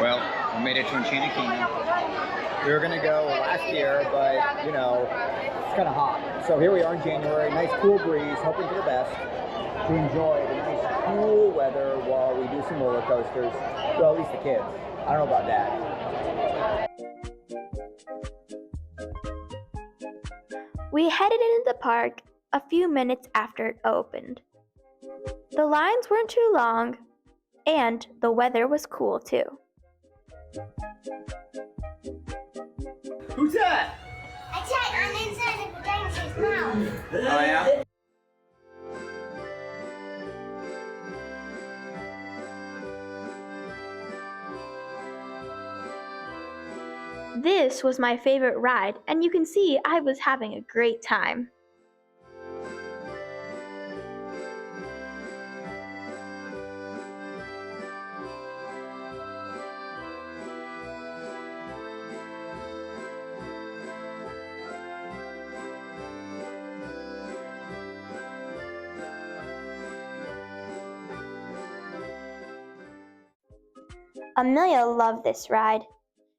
Well, we made it to Enchanted Kingdom. We were gonna go last year, but you know, it's kind of hot. So here we are in January, nice cool breeze, hoping for the best, to enjoy the nice cool weather while we do some roller coasters. Well, at least the kids. I don't know about Dad. We headed into the park a few minutes after it opened. The lines weren't too long, and the weather was cool too. Who's that? I checked on the inside of the dinosaur's mouth. Oh yeah? This was my favorite ride, and you can see I was having a great time. Amelia loved this ride.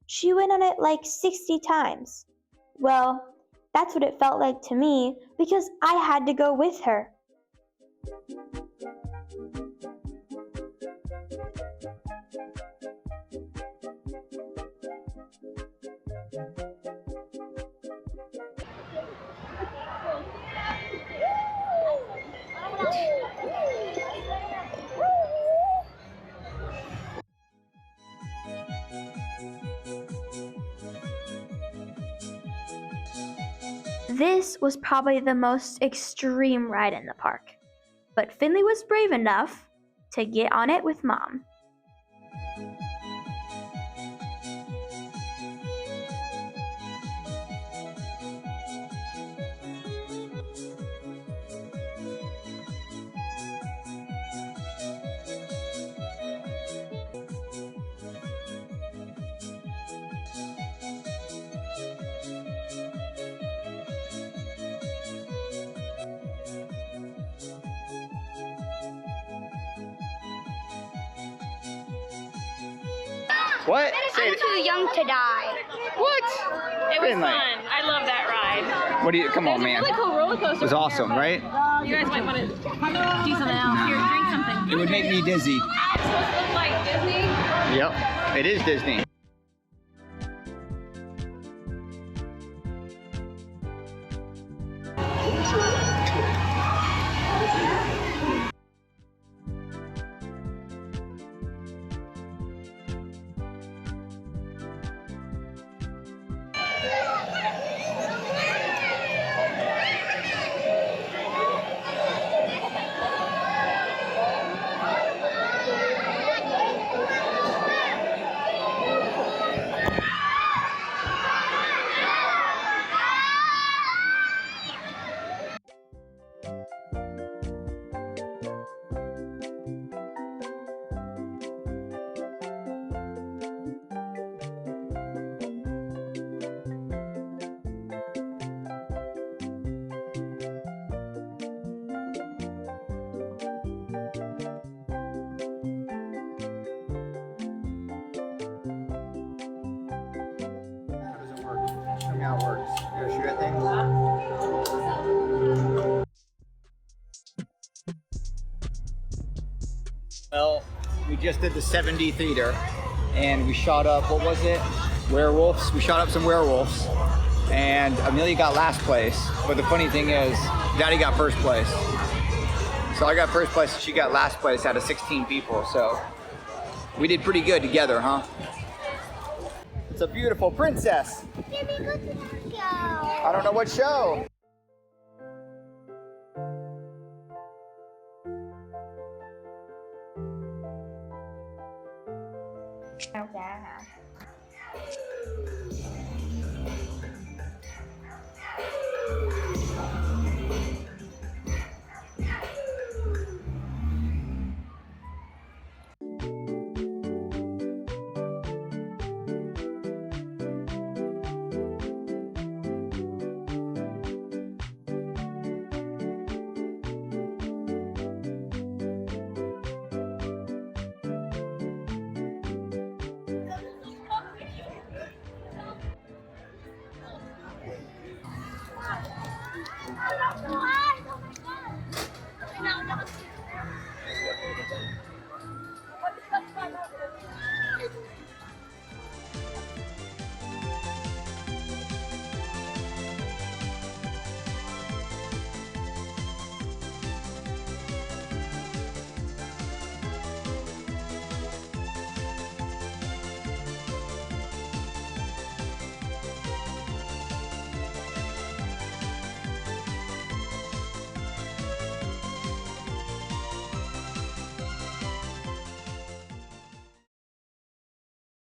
She went on it like 60 times. Well, that's what it felt like to me because I had to go with her. This was probably the most extreme ride in the park, but Finley was brave enough to get on it with Mom. What? I'm too young to die. What? It was Finley. fun. I love that ride. What do you? Come on, There's man. a really cool roller coaster. It was awesome, right? You guys might want to do something else. Here, drink something. It would make me dizzy. It's supposed to look like Disney. Yep, it is Disney. Show me how it works. You gotta shoot at things. Well, we just did the 7D theater and we shot up, what was it? Werewolves. We shot up some werewolves and Amelia got last place. But the funny thing is, Daddy got first place. So I got first place and she got last place out of 16 people. So we did pretty good together, huh? It's a beautiful princess. I don't know what show.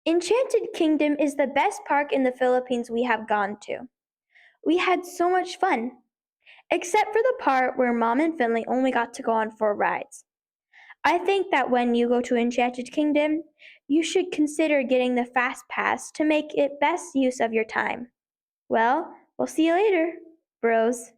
Enchanted Kingdom is the best park in the Philippines we have gone to. We had so much fun, except for the part where Mom and Finley only got to go on 4 rides. I think that when you go to Enchanted Kingdom, you should consider getting the Fast Pass to make it best use of your time. Well, we'll see you later, bros.